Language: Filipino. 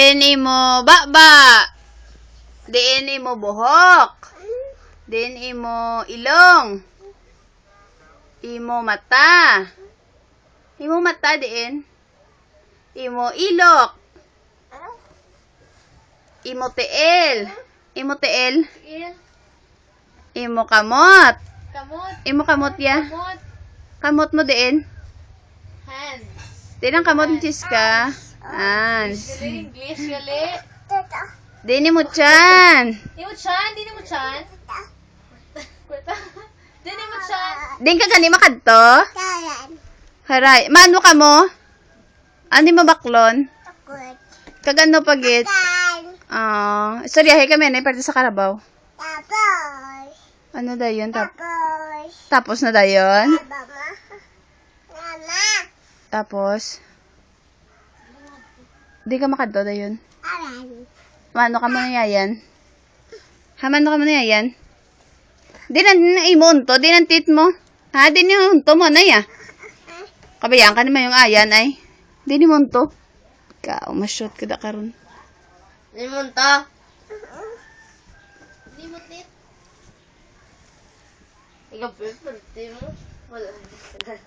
Diin imo baba. Diin imo buhok. Diin imo ilong. Imo mata. Imo mata diin. Imo ilok. Imo tiil. Imo tiil. Imo kamot. Kamot. Imo kamot ya. Kamot. Kamot mo diin. Hands. Diin ang kamot ni Chiska. Hands. Gali, English, gali. Diin mo chan. Di mo chan? Di mo chan? Di mo chan? Diin ka gani makadto? Haray. Mano ka mo? Ani mo baklon? Kagano pagit? Istoryahe kami na parte sa Karabaw. Ano dayon? Tapos na dayon? Tapos? Di ka makadto dayon? Mano ka mo nayayan? Mano ka mo nayayan? Di na imunto? Di na tit mo? Ha? Di na imunto mo na ya? Kabayaan ka naman yung ayan ay. Di ni munto. Ikaw, masyot ka da karon. Di mo ta? Di mo tit? Ikaw, pwede mo? Wala.